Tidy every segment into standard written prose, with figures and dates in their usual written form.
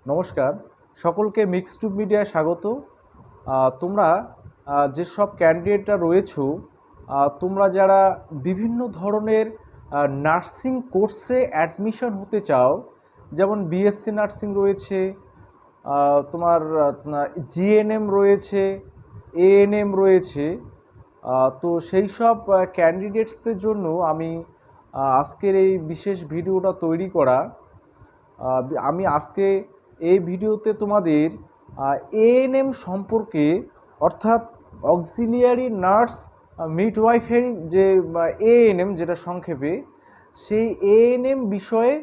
নমস্কার, সকলকে মিক্সড মিডিয়ায় স্বাগত। তোমরা যেসব ক্যান্ডিডেটরা রয়েছো, তোমরা যারা বিভিন্ন ধরনের নার্সিং কোর্সে অ্যাডমিশন হতে চাও, যেমন বিএসসি নার্সিং রয়েছে, তোমার জিএনএম রয়েছে, এএনএম রয়েছে। তো সেই সব ক্যান্ডিডেটসদের জন্য আমি আজকের এই বিশেষ ভিডিওটা তৈরি করা। আমি আজকে এই ভিডিওতে তোমাদের এএনএম সম্পর্কে, অর্থাৎ অক্সিলিয়ারি নার্স মিডওয়াইফারি যে এএনএম যেটা সংক্ষেপে, সেই এএনএম বিষয়ে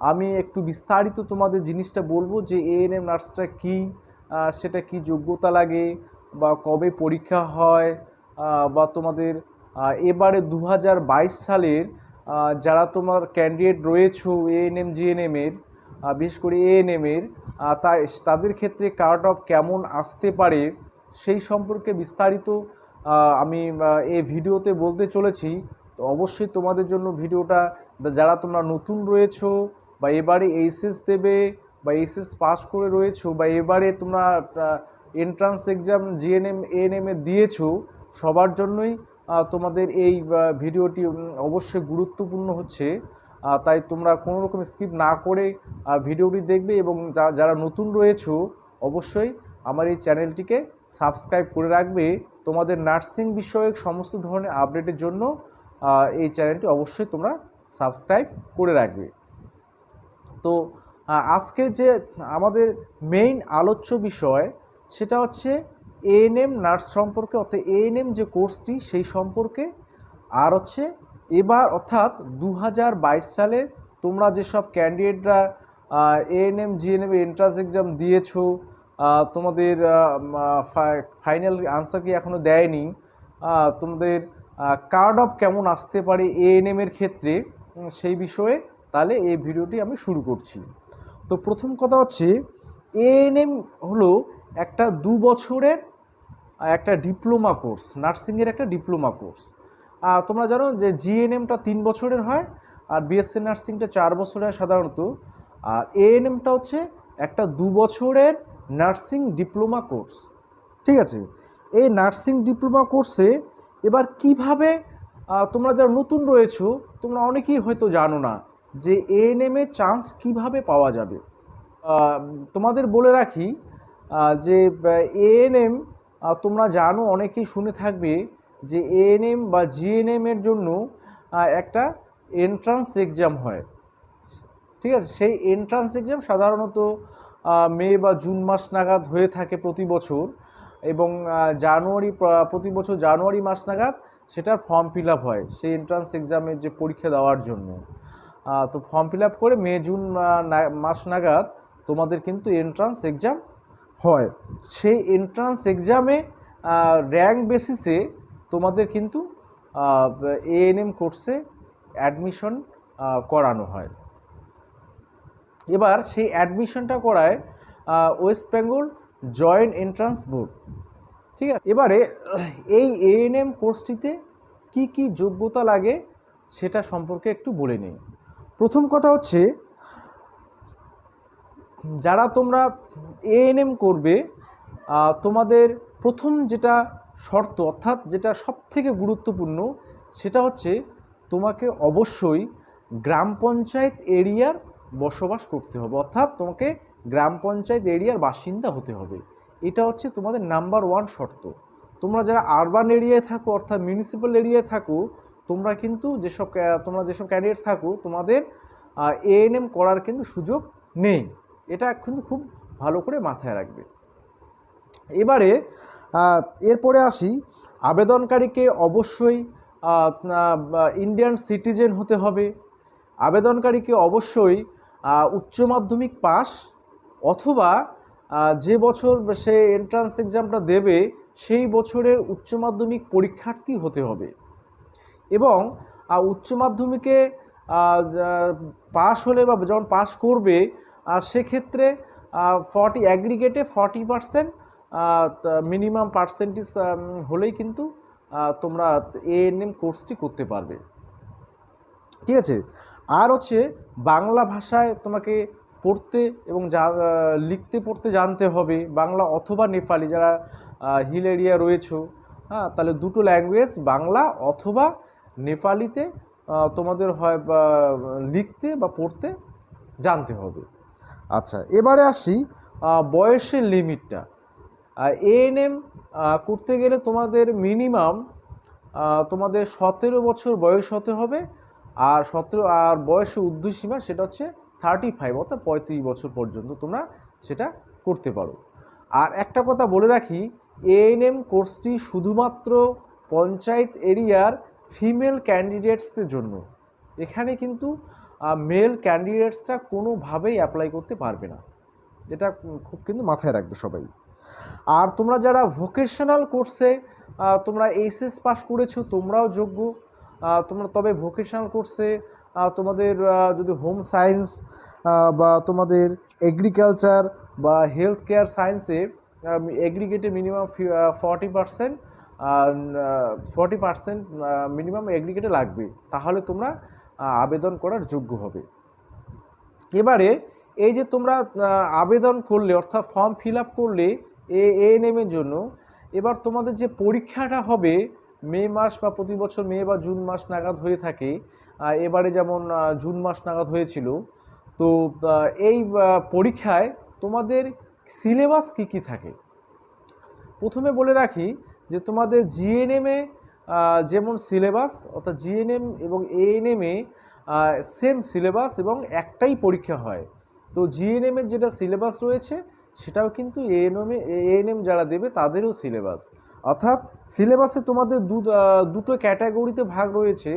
আমি একটু বিস্তারিত তোমাদের জিনিসটা বলবো যে এএনএম নার্সটা কী, সেটা কি যোগ্যতা লাগে, বা কবে পরীক্ষা হয়, বা তোমাদের এবারে 2022 সালের যারা তোমার ক্যান্ডিডেট রয়েছো এএনএম জিএনএমের, বিশেষ করে এএনএমের, তাদের ক্ষেত্রে কাট অফ কেমন আসতে পারে সেই সম্পর্কে বিস্তারিত আমি এই ভিডিওতে বলতে চলেছি। তো অবশ্যই তোমাদের জন্য ভিডিওটা, যারা তোমরা নতুন রয়েছো বা এবারে এইচএস দেবে বা এইচএস পাস করে রয়েছো বা এবারে তোমরা এন্ট্রান্স এক্সাম জিএনএম এএনএম এ দিয়েছো, সবার জন্যই তোমাদের এই ভিডিওটি অবশ্যই গুরুত্বপূর্ণ হচ্ছে। তাই তোমরা কোনো রকম স্কিপ না করে ভিডিওটি দেখবে, এবং যারা নতুন রয়েছো অবশ্যই আমার এই চ্যানেলটিকে সাবস্ক্রাইব করে রাখবে। তোমাদের নার্সিং বিষয়ক সমস্ত ধরনের আপডেটের জন্য এই চ্যানেলটি অবশ্যই তোমরা সাবস্ক্রাইব করে রাখবে। তো আজকের যে আমাদের মেইন আলোচ্য বিষয় সেটা হচ্ছে এএনএম নার্স সম্পর্কে, অর্থাৎ এএনএম যে কোর্সটি সেই সম্পর্কে। আর হচ্ছে এবার অর্থাৎ 2022 সালে তোমরা যেসব ক্যান্ডিডেটরা এএনএম জিএনএম এন্ট্রান্স এক্সাম দিয়েছো, তোমাদের ফাইনাল আনসার কি এখনও দেয়নি, তোমাদের কার্ড অফ কেমন আসতে পারে এএনএম এর ক্ষেত্রে, সেই বিষয়ে তাহলে এই ভিডিওটি আমি শুরু করছি। তো প্রথম কথা হচ্ছে, এএনএম হলো একটা 2 বছরের একটা ডিপ্লোমা কোর্স, নার্সিংয়ের একটা ডিপ্লোমা কোর্স। তোমরা জানো যে জিএনএমটা 3 বছরের হয়, আর বিএসসি নার্সিংটা 4 বছরের সাধারণত। আর এএনএমটা হচ্ছে একটা 2 বছরের নার্সিং ডিপ্লোমা কোর্স। ঠিক আছে, এই নার্সিং ডিপ্লোমা কোর্সে এবার কিভাবে, তোমরা যারা নতুন রয়েছো তোমরা অনেকেই হয়তো জানো না যে এএনএম এর চান্স কিভাবে পাওয়া যাবে। তোমাদের বলে রাখি যে এএনএম, তোমরা জানো, অনেকেই শুনে থাকবে যে এএনএম বা জিএনএম এর জন্য একটা এন্ট্রান্স এক্সাম হয়। ঠিক আছে, সেই এন্ট্রান্স এক্সাম সাধারণত মে বা জুন মাস নাগাদ হয়ে থাকে প্রতি বছর, এবং প্রতি বছর জানুয়ারি মাস নাগাদ সেটার ফর্ম ফিল আপ হয় সেই এন্ট্রান্স এক্সামের যে পরীক্ষা দেওয়ার জন্য। তো ফর্ম ফিল আপ করে মে জুন মাস নাগাদ তোমাদের কিন্তু এন্ট্রান্স এক্সাম হয়। সেই এন্ট্রান্স এক্সামে র্যাঙ্ক বেসিসে তোমাদের কিন্তু এএনএম কোর্সে অ্যাডমিশন করানো হয়। এবার সেই অ্যাডমিশনটা করায় West Bengal joint entrance board. ঠিক আছে, এবারে এই এএনএম কোর্সটিতে কি কি যোগ্যতা লাগে সেটা সম্পর্কে একটু বলে নিই। প্রথম কথা হচ্ছে, যারা তোমরা এএনএম করবে, তোমাদের প্রথম যেটা শর্ত, অর্থাৎ যেটা সবথেকে গুরুত্বপূর্ণ, সেটা হচ্ছে তোমাকে অবশ্যই গ্রাম পঞ্চায়েত এরিয়ার বসবাস করতে হবে, অর্থাৎ তোমাকে গ্রাম পঞ্চায়েত এরিয়ার বাসিন্দা হতে হবে। এটা হচ্ছে তোমাদের নাম্বার 1 শর্ত। তোমরা যারা আরবান এরিয়ায় থাকো, অর্থাৎ মিউনিসিপ্যাল এরিয়ায় থাকো, তোমরা কিন্তু যেসব ক্যান্ডিডেট থাকো, তোমাদের এএনএম করার কিন্তু সুযোগ নেই। এটা কিন্তু খুব ভালো করে মাথায় রাখবে। এবারে এরপরে আসি, আবেদনকারীকে অবশ্যই ইন্ডিয়ান সিটিজেন হতে হবে। আবেদনকারীকে অবশ্যই উচ্চ মাধ্যমিক পাস, অথবা যে বছর সে এন্ট্রান্স এক্সামটা দেবে সেই বছরের উচ্চ মাধ্যমিক পরীক্ষার্থী হতে হবে। এবং উচ্চ মাধ্যমিকে পাস হলে বা যখন পাস করবে, সেক্ষেত্রে অ্যাগ্রিগেটে 40% মিনিমাম পার্সেন্টেজ হলেই কিন্তু তোমরা এএনএম কোর্সটি করতে পারবে। ঠিক আছে, আর হচ্ছে বাংলা ভাষায় তোমাকে পড়তে এবং লিখতে পড়তে জানতে হবে বাংলা অথবা নেপালি, যারা হিল এরিয়া রয়েছে, হ্যাঁ, তাহলে দুটো ল্যাঙ্গুয়েজ বাংলা অথবা নেপালিতে তোমাদের হয় বা লিখতে বা পড়তে জানতে হবে। আচ্ছা, এবারে আসি বয়সের লিমিটটা। এএনএম করতে গেলে তোমাদের মিনিমাম তোমাদের 17 বছর বয়স হতে হবে, আর বয়সের ঊর্ধ্বসীমা সেটা হচ্ছে 35 অর্থাৎ 35 বছর পর্যন্ত তোমরা সেটা করতে পারো। আর একটা কথা বলে রাখি, এএনএম কোর্সটি শুধুমাত্র পঞ্চায়েত এরিয়ার ফিমেল ক্যান্ডিডেটসদের জন্য। এখানে কিন্তু মেল ক্যান্ডিডেটসটা কোনোভাবেই অ্যাপ্লাই করতে পারবে না, এটা খুব কিন্তু মাথায় রাখবে সবাই। আর তোমরা যারা ভোকেশনাল কোর্সে তোমরা এইচএস পাস করেছো তোমরাও যোগ্য। তোমরা তবে ভোকেশনাল কোর্সে তোমাদের যদি হোম সায়েন্স বা তোমাদের এগ্রিকালচার বা হেলথ কেয়ার সায়েন্সে এগ্রিগেটে মিনিমাম 40% মিনিমাম এগ্রিগেটে লাগবে, তাহলে তোমরা আবেদন করার যোগ্য হবে। এবারে এই যে তোমরা আবেদন করলে অর্থাৎ ফর্ম ফিল আপ করলে এএনএমের জন্য, এবার তোমাদের যে পরীক্ষাটা হবে মে মাস বা প্রতি বছর মে বা জুন মাস নাগাদ হয়ে থাকে, এবারে যেমন জুন মাস নাগাদ হয়েছিল। তো এই পরীক্ষায় তোমাদের সিলেবাস কী কী থাকে প্রথমে বলে রাখি, যে তোমাদের জিএনএমে যেমন সিলেবাস, অর্থাৎ জিএনএম এবং এএনএমে সেম সিলেবাস এবং একটাই পরীক্ষা হয়। তো জিএনএমের যেটা সিলেবাস রয়েছে সেটাও কিন্তু এএনএম যারা দেবে তাদেরও সিলেবাস, অর্থাৎ সিলেবাসে তোমাদের দুটো ক্যাটাগরিতে ভাগ রয়েছে।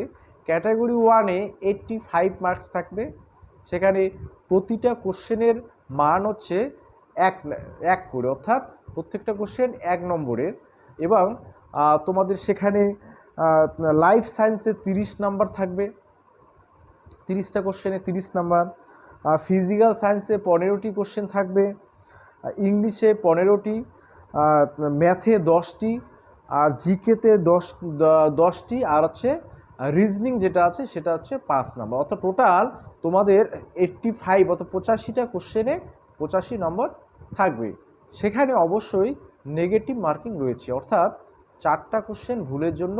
ক্যাটাগরি 1-এ 85 মার্কস থাকবে, সেখানে প্রতিটা কোশ্চেনের মান হচ্ছে এক করে, অর্থাৎ প্রত্যেকটা কোশ্চেন 1 নম্বরের। এবং তোমাদের সেখানে লাইফ সায়েন্সে 30 নাম্বার থাকবে, 30টা কোশ্চেনে 30 নাম্বার। ফিজিক্যাল সায়েন্সে 15টি কোশ্চেন থাকবে, ইংলিশে 15টি, ম্যাথে 10টি, আর জিকেতে 10টি, আর হচ্ছে রিজনিং যেটা আছে সেটা হচ্ছে 5 নাম্বার। অর্থাৎ টোটাল তোমাদের 85 অর্থাৎ 85টা কোশ্চেনে 85 নম্বর থাকবে। সেখানে অবশ্যই নেগেটিভ মার্কিং রয়েছে, অর্থাৎ 4টা কোশ্চেন ভুলের জন্য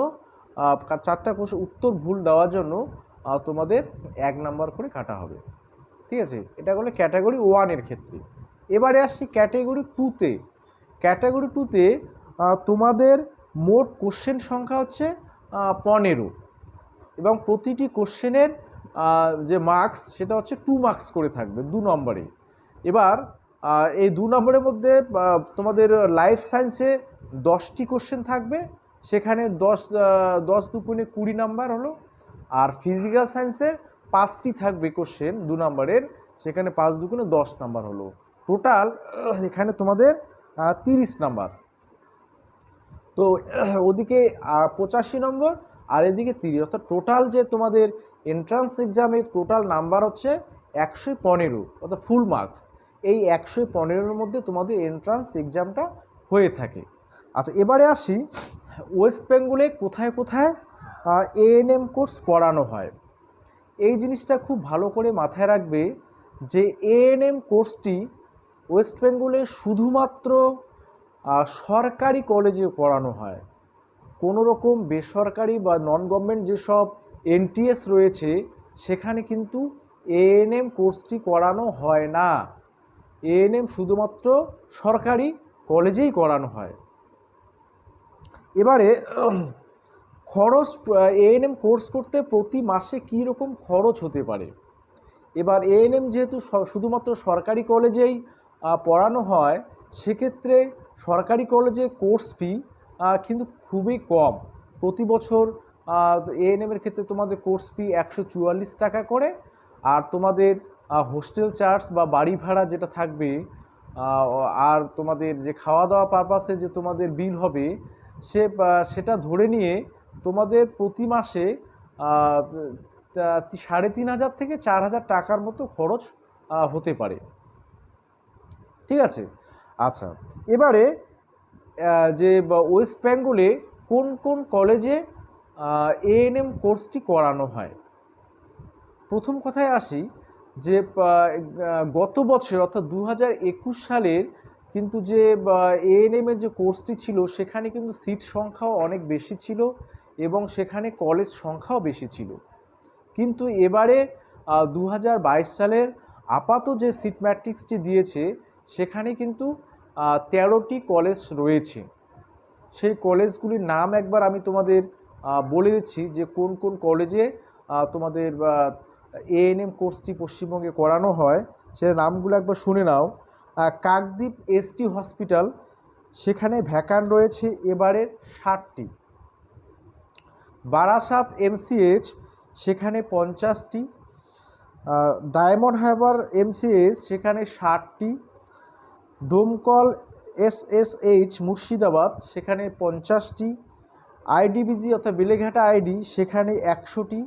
4টা কোশ্চেন উত্তর ভুল দেওয়ার জন্য তোমাদের 1 নাম্বার করে কাটা হবে। ঠিক আছে, এটা হলো ক্যাটাগরি 1-এর ক্ষেত্রে। এবারে আসছি ক্যাটাগরি 2-তে। ক্যাটাগরি 2-তে তোমাদের মোট কোশ্চেন সংখ্যা হচ্ছে 15, এবং প্রতিটি কোশ্চেনের যে মার্কস সেটা হচ্ছে 2 মার্কস করে থাকবে 2 নম্বরে। এবার এই 2 নম্বরের মধ্যে তোমাদের লাইফ সায়েন্সে 10টি কোশ্চেন থাকবে, সেখানে 10 দুগুণে 20 নাম্বার হলো। আর ফিজিক্যাল সায়েন্সের 5টি থাকবে কোশ্চেন 2 নম্বরের, সেখানে 5 দুগুণে 10 নাম্বার হলো। টোটাল এখানে তোমাদের 30 নাম্বার। তো ওদিকে 85 নম্বর আর এদিকে 30, অর্থাৎ টোটাল যে তোমাদের এন্ট্রান্স এক্সামের টোটাল নাম্বার হচ্ছে 115, অর্থাৎ ফুল মার্কস। এই 115-এর মধ্যে তোমাদের এন্ট্রান্স এক্সামটা হয়ে থাকে। আচ্ছা, এবারে আসি ওয়েস্ট বেঙ্গলে কোথায় কোথায় এএনএম কোর্স পড়ানো হয়। এই জিনিসটা খুব ভালো করে মাথায় রাখবে যে এএনএম কোর্সটি ওয়েস্ট বেঙ্গলে শুধুমাত্র সরকারি কলেজে পড়ানো হয়। কোনো রকম বেসরকারি বা নন গভর্নমেন্ট যেসব এনটিএস রয়েছে সেখানে কিন্তু এএনএম কোর্সটি করানো হয় না। এএনএম শুধুমাত্র সরকারি কলেজেই করানো হয়। এবারে খরচ, এএনএম কোর্স করতে প্রতি মাসে কী রকম খরচ হতে পারে। এবার এএনএম যেহেতু শুধুমাত্র সরকারি কলেজেই পড়ানো হয়, সেক্ষেত্রে সরকারি কলেজে কোর্স ফি কিন্তু খুবই কম। প্রতি বছর এএনএমের ক্ষেত্রে তোমাদের কোর্স ফি 144 টাকা করে, আর তোমাদের হোস্টেল চার্জ বা বাড়ি ভাড়া যেটা থাকবে, আর তোমাদের যে খাওয়া দাওয়া পারপাসে যে তোমাদের বিল হবে সেটা ধরে নিয়ে তোমাদের প্রতি মাসে 3500 থেকে 4000 টাকার মতো খরচ হতে পারে। ঠিক আছে, আচ্ছা, এবারে যে ওয়েস্ট বেঙ্গলে কোন কোন কলেজে এএনএম কোর্সটি করানো হয়। প্রথম কথায় আসি, যে গত বছর অর্থাৎ 2021 সালের কিন্তু যে এএনএমের যে কোর্সটি ছিল সেখানে কিন্তু সিট সংখ্যাও অনেক বেশি ছিল এবং সেখানে কলেজ সংখ্যাও বেশি ছিল। কিন্তু এবারে 2022 সালের আপাতত যে সিট ম্যাট্রিক্সটি দিয়েছে সেখানে কিন্তু 13টি কলেজ রয়েছে। সেই কলেজগুলির নাম একবার আমি তোমাদের বলে দিচ্ছি যে কোন কোন কলেজে তোমাদের এএনএম কোর্সটি পশ্চিমবঙ্গে করানো হয়, সে নামগুলো একবার শুনে নাও। কাকদ্বীপ এসটি হসপিটাল, সেখানে ভ্যাকান্ট রয়েছে এবারের 60টি। বারাসাত এমসিএইচ, সেখানে 50টি। ডায়মন্ড হারবার এমসিএইচ, সেখানে 60টি। ডোমকল এসএসএইচ মুর্শিদাবাদ, সেখানে 50টি। আইডিবিজি অর্থাৎ বেলেঘাটা আইডি, সেখানে 100টি।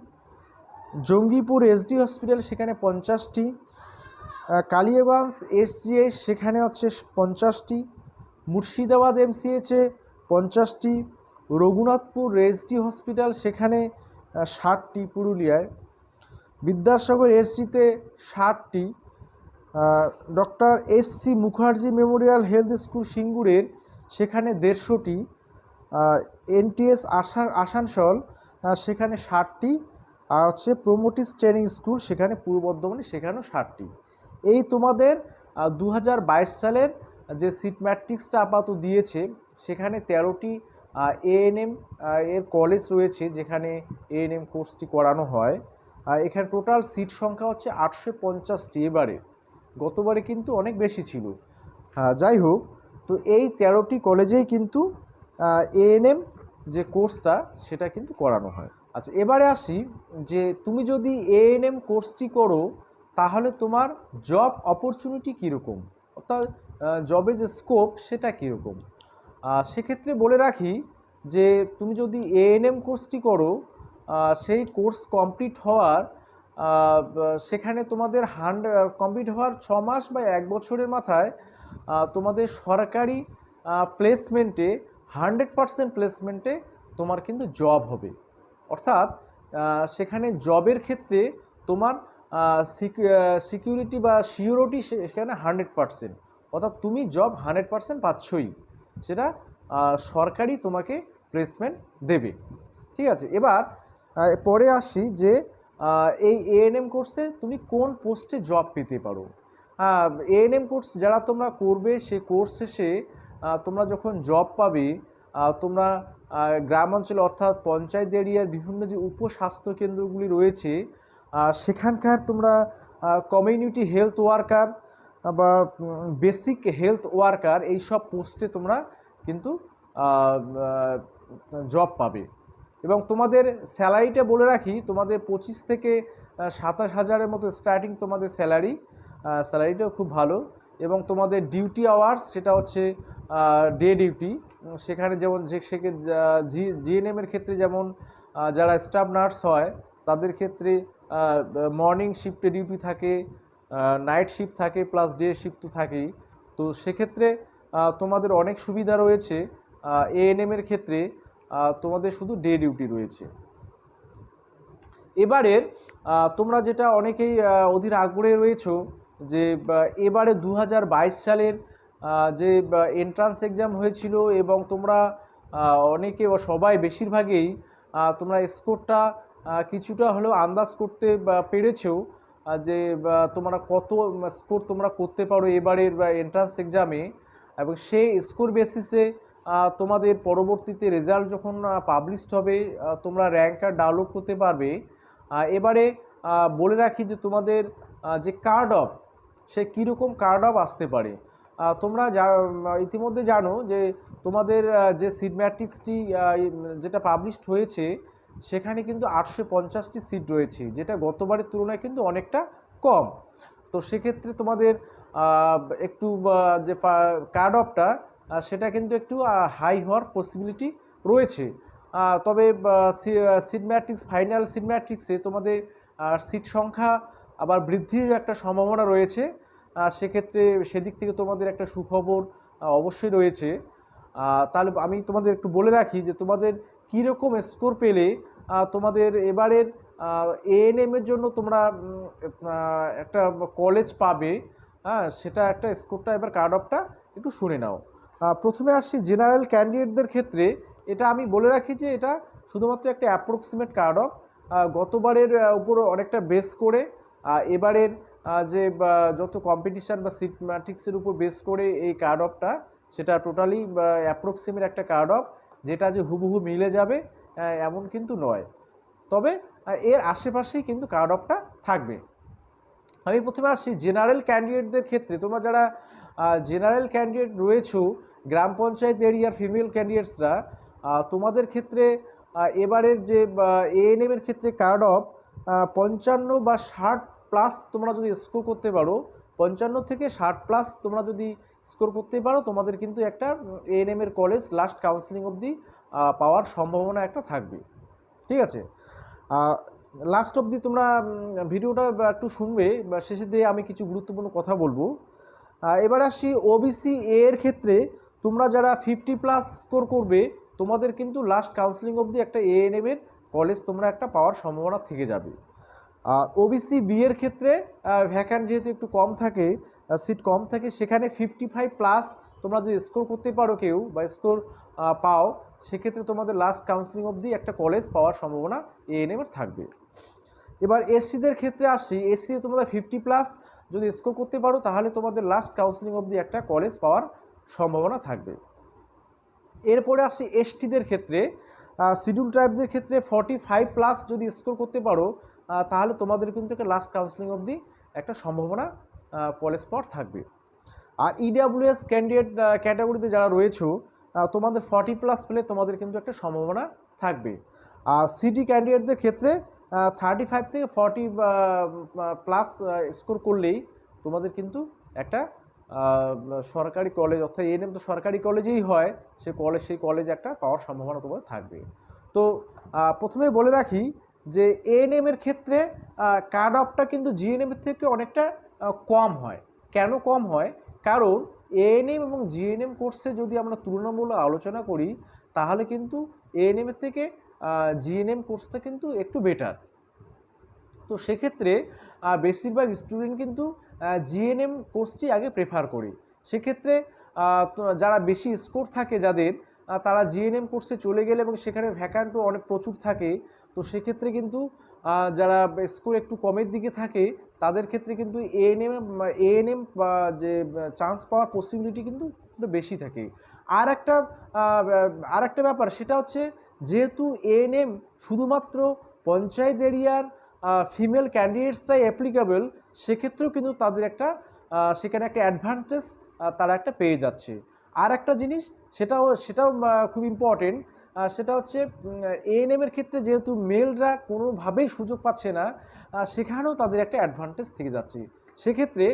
জঙ্গিপুর এসডি হসপিটাল, সেখানে 50টি। কালিয়াগঞ্জ এসজিএইচ, সেখানে হচ্ছে 50টি। মুর্শিদাবাদ এমসিএইচে 50টি। রঘুনাথপুর এসডি হসপিটাল, সেখানে 60টি পুরুলিয়ায়। বিদ্যাসাগর এসজিতে 60টি। Doctor SC Mukherjee memorial health school সিঙ্গুরের, সেখানে 150টি। এনটিএস আসানসোল, সেখানে 60টি। আর হচ্ছে প্রোমোটিস ট্রেনিং স্কুল, সেখানে পূর্ব বর্ধমানে, সেখানেও 60টি। এই তোমাদের 2022 সালের যে সিট ম্যাট্রিক্সটা আপাতত দিয়েছে সেখানে 13টি এএনএম এর কলেজ রয়েছে যেখানে এএনএম কোর্সটি করানো হয়। এখানে টোটাল সিট সংখ্যা হচ্ছে 850টি এবারে, গতবারে কিন্তু অনেক বেশি ছিল। যাই হোক, তো এই 13টি কলেজেই কিন্তু এএনএম যে কোর্সটা সেটা কিন্তু করানো হয়। আচ্ছা, এবারে আসি যে তুমি যদি এএনএম কোর্সটি করো তাহলে তোমার জব অপরচুনিটি কীরকম, অর্থাৎ জবের যে স্কোপ সেটা কীরকম। সেক্ষেত্রে বলে রাখি যে তুমি যদি এএনএম কোর্সটি করো, সেই কোর্স কমপ্লিট হওয়ার সেখানে তোমাদের কমপ্লিট হওয়ার 6 মাস বা 1 বছরের মাথায় তোমাদের সরকারি প্লেসমেন্টে 100% প্লেসমেন্টে তোমার কিন্তু জব হবে। অর্থাৎ সেখানে জবের ক্ষেত্রে তোমার সিকিউরিটি বা সিওরিটি সেখানে 100%, অর্থাৎ তুমি জব 100% পাচ্ছই, সেটা সরকারি তোমাকে প্লেসমেন্ট দেবে। ঠিক আছে, এবার পরে আসি যে এই এএনএম কোর্সে তুমি কোন পোস্টে জব পেতে পারো। এএনএম কোর্স যারা তোমরা করবে সে কোর্স শেষে তোমরা যখন জব পাবে, তোমরা গ্রাম অঞ্চলে অর্থাৎ পঞ্চায়েত এরিয়ার বিভিন্ন যে উপস্বাস্থ্য কেন্দ্রগুলি রয়েছে সেখানকার তোমরা কমিউনিটি হেলথ ওয়ার্কার বা বেসিক হেলথ ওয়ার্কার এই সব পোস্টে তোমরা কিন্তু জব পাবে। এবং তোমাদের স্যালারিটা বলে রাখি, তোমাদের 25 থেকে 27 হাজারের মতো স্টার্টিং তোমাদের স্যালারিটাও খুব ভালো। এবং তোমাদের ডিউটি আওয়ার্স সেটা হচ্ছে ডে ডিউটি, সেখানে যেমন জিএনএমের ক্ষেত্রে যেমন যারা স্টাফ নার্স হয় তাদের ক্ষেত্রে মর্নিং শিফটে ডিউটি থাকে, নাইট শিফট থাকে, প্লাস ডে শিফট তো থাকেই। তো সেক্ষেত্রে তোমাদের অনেক সুবিধা রয়েছে। এএনএমের ক্ষেত্রে তোমাদের শুধু ডে ডিউটি রয়েছে। এবারের তোমরা যেটা অনেকেই অধীর আগ্রহে রয়েছো যে এবারে 2022 সালের যে এন্ট্রান্স এক্সাম হয়েছিল এবং তোমরা অনেকে সবাই বেশিরভাগই তোমরা স্কোরটা কিছুটা হলেও আন্দাজ করতে পেরেছো যে তোমরা কত স্কোর তোমরা করতে পারো এবারের এন্ট্রান্স এক্সামে, এবং সেই স্কোর বেসিসে তোমাদের পরবর্তীতে রেজাল্ট যখন পাবলিশড হবে তোমরা র্যাঙ্ক কার্ড ডাউনলোড করতে পারবে। এবারে বলে রাখি যে তোমাদের যে কার্ড অফ, সে কীরকম কার্ড অফ আসতে পারে। তোমরা ইতিমধ্যে জানো যে তোমাদের যে সিট ম্যাট্রিক্সটি যেটা পাবলিশড হয়েছে সেখানে কিন্তু 850টি সিট রয়েছে, যেটা গতবারের তুলনায় কিন্তু অনেকটা কম। তো সেক্ষেত্রে তোমাদের একটু যে কার্ড অফটা সেটা কিন্তু একটু হাই হওয়ার পসিবিলিটি রয়েছে। তবে সিট ম্যাট্রিক্স ফাইনাল সিট ম্যাট্রিক্সে তোমাদের সিট সংখ্যা আবার বৃদ্ধির একটা সম্ভাবনা রয়েছে। সেক্ষেত্রে সেদিক থেকে তোমাদের একটা সুখবর অবশ্যই রয়েছে। তাহলে আমি তোমাদের একটু বলে রাখি যে তোমাদের কীরকম স্কোর পেলে তোমাদের এবারের এএনএমের জন্য তোমরা একটা কলেজ পাবে, হ্যাঁ, সেটা একটা স্কোরটা এবার কাট অফটা একটু শুনে নাও। প্রথমে আসছি জেনারেল ক্যান্ডিডেটদের ক্ষেত্রে। এটা আমি বলে রাখি যে এটা শুধুমাত্র একটা অ্যাপ্রক্সিমেট কাট অফ, গতবারের উপর অনেকটা বেস করে এবারের যে যত কম্পিটিশান বা সিট ম্যাট্রিক্সের উপর বেস করে এই কাট অফটা, সেটা টোটালি অ্যাপ্রক্সিমেট একটা কাট অফ, যেটা যে হুবহু মিলে যাবে এমন কিন্তু নয়, তবে এর আশেপাশেই কিন্তু কাট অফটা থাকবে। আমি প্রথমে আসছি জেনারেল ক্যান্ডিডেটদের ক্ষেত্রে। তোমরা যারা জেনারেল ক্যান্ডিডেট রয়েছো, গ্রাম পঞ্চায়েত এরিয়ার ফিমেল ক্যান্ডিডেটসরা, তোমাদের ক্ষেত্রে এবারের যে এএনএমের ক্ষেত্রে কাট অফ 55 বা 60 প্লাস তোমরা যদি স্কোর করতে পারো, 55 থেকে 60 প্লাস তোমরা যদি স্কোর করতে পারো, তোমাদের কিন্তু একটা এএনএমের কলেজ লাস্ট কাউন্সিলিং অবধি পাওয়ার সম্ভাবনা একটা থাকবে। ঠিক আছে, লাস্ট অবধি তোমরা ভিডিওটা একটু শুনবে, বা শেষের দিয়ে আমি কিছু গুরুত্বপূর্ণ কথা বলবো। এবার আসি ওবিসি এর ক্ষেত্রে। তোমরা যারা 50 প্লাস স্কোর করবে, তোমাদের কিন্তু লাস্ট কাউন্সিলিং অবধি একটা এএনএমের কলেজ তোমরা একটা পাওয়ার সম্ভাবনা থেকে যাবে। আর ওবিসি বি এর ক্ষেত্রে ভ্যাকান্ট যেহেতু একটু কম থাকে, সিট কম থাকে, সেখানে 55 প্লাস তোমরা যদি স্কোর করতে পারো কেউ, বা স্কোর পাও, সেক্ষেত্রে তোমাদের লাস্ট কাউন্সিলিং অবধি একটা কলেজ পাওয়ার সম্ভাবনা এএনএমের থাকবে। এবার এসসিদের ক্ষেত্রে আসি। এসসি তোমরা 50 প্লাস যদি স্কোর করতে পারো, তাহলে তোমাদের লাস্ট কাউন্সিলিং অবধি একটা কলেজ পাওয়ার সম্ভাবনা থাকবে। এরপরে আসি এসটিদের ক্ষেত্রে। শিডিউল ট্রাইবদের ক্ষেত্রে 45 প্লাস যদি স্কোর করতে পারো, তাহলে তোমাদের কিন্তু একটা লাস্ট কাউন্সিলিং অবধি একটা সম্ভাবনা কলেজ পাওয়ার থাকবে। আর ইডাব্লিউএস ক্যান্ডিডেট ক্যাটাগরিতে যারা রয়েছো, তোমাদের 40 প্লাস পেলে তোমাদের কিন্তু একটা সম্ভাবনা থাকবে। আর সিটি ক্যান্ডিডেটদের ক্ষেত্রে 35 থেকে 40 প্লাস স্কোর করলেই তোমাদের কিন্তু একটা সরকারি কলেজ, অর্থাৎ এএনএম তো সরকারি কলেজেই হয়, সেই কলেজে একটা পাওয়ার সম্ভাবনা তোমাদের থাকবে। তো প্রথমে বলে রাখি যে এএনএমের ক্ষেত্রে কাট অফটা কিন্তু জিএনএমের থেকে অনেকটা কম হয়। কেন কম হয়? কারণ এএনএম এবং জিএনএম কোর্সে যদি আমরা তুলনামূলক আলোচনা করি, তাহলে কিন্তু এএনএমের থেকে জিএনএম কোর্সটা কিন্তু একটু বেটার। তো সেক্ষেত্রে বেশিরভাগ স্টুডেন্ট কিন্তু জিএনএম কোর্সটি আগে প্রেফার করে। সেক্ষেত্রে যারা বেশি স্কোর থাকে যাদের, তারা জিএনএম কোর্সে চলে গেলে, এবং সেখানে ভ্যাকান্টও অনেক প্রচুর থাকে, তো সেক্ষেত্রে কিন্তু যারা স্কোর একটু কমের দিকে থাকে, তাদের ক্ষেত্রে কিন্তু এএনএম বা যে চান্স পাওয়ার পসিবিলিটি কিন্তু বেশি থাকে। আর একটা ব্যাপার, সেটা হচ্ছে যেহেতু এএনএম শুধুমাত্র পঞ্চায়েত এরিয়ার ফিমেল ক্যান্ডিডেটসটাই অ্যাপ্লিকেবল, সেক্ষেত্রেও কিন্তু তাদের একটা সেখানে একটা অ্যাডভান্টেজ তারা একটা পেয়ে যাচ্ছে। আর একটা জিনিস, সেটাও খুব ইম্পর্টেন্ট, সেটা হচ্ছে এএনএমের ক্ষেত্রে যেহেতু মেলরা কোনোভাবেই সুযোগ পাচ্ছে না, সেখানেও তাদের একটা অ্যাডভান্টেজ থেকে যাচ্ছে। সেক্ষেত্রে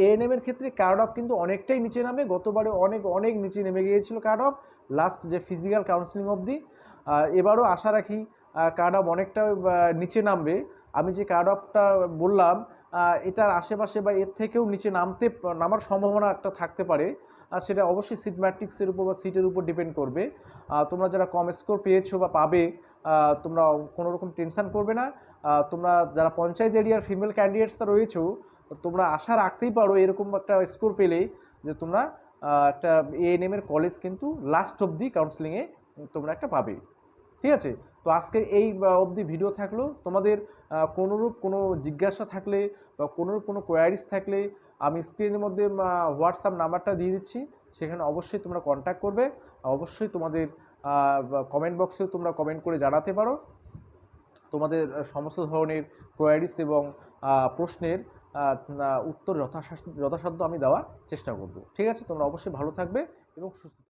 এএনএমের ক্ষেত্রে কাট অফ কিন্তু অনেকটাই নিচে নামে। গতবারে অনেক নিচে নেমে গিয়েছিল কাট অফ, লাস্ট যে ফিজিক্যাল কাউন্সিলিং অবধি। এবারও আশা রাখি কাট অফ অনেকটা নিচে নামবে। আমি যে কাট অফটা বললাম, এটার আশেপাশে বা এর থেকেও নিচে নামার সম্ভাবনা একটা থাকতে পারে। সেটা অবশ্যই সিট ম্যাট্রিক্সের উপর বা সিটের উপর ডিপেন্ড করবে। তোমরা যারা কম স্কোর পেয়েছো বা পাবে, তোমরা কোনো রকম টেনশান করবে না। তোমরা যারা পঞ্চায়েত এরিয়ার ফিমেল ক্যান্ডিডেটসরা রয়েছো, তোমরা আশা রাখতেই পারো এরকম একটা স্কোর পেলে যে তোমরা একটা এএনএমের কলেজ কিন্তু লাস্ট অবধি কাউন্সিলিংয়ে তোমরা একটা পাবে। ঠিক আছে, তো আজকের এই অবধি ভিডিও থাকলো। তোমাদের কোনোরূপ কোনো জিজ্ঞাসা থাকলে বা কোনোরূপ কোনো কোয়ারিজ থাকলে, আমি স্ক্রিনের মধ্যে হোয়াটসঅ্যাপ নাম্বারটা দিয়ে দিচ্ছি, সেখানে অবশ্যই তোমরা কন্ট্যাক্ট করবে। অবশ্যই তোমাদের কমেন্ট বক্সেও তোমরা কমেন্ট করে জানাতে পারো। তোমাদের সমস্ত ধরনের কোয়ারিজ এবং প্রশ্নের উত্তর যথাসাধ্য আমি দেওয়ার চেষ্টা করব। ঠিক আছে, তোমরা অবশ্যই ভালো থাকবে এবং সুস্থ।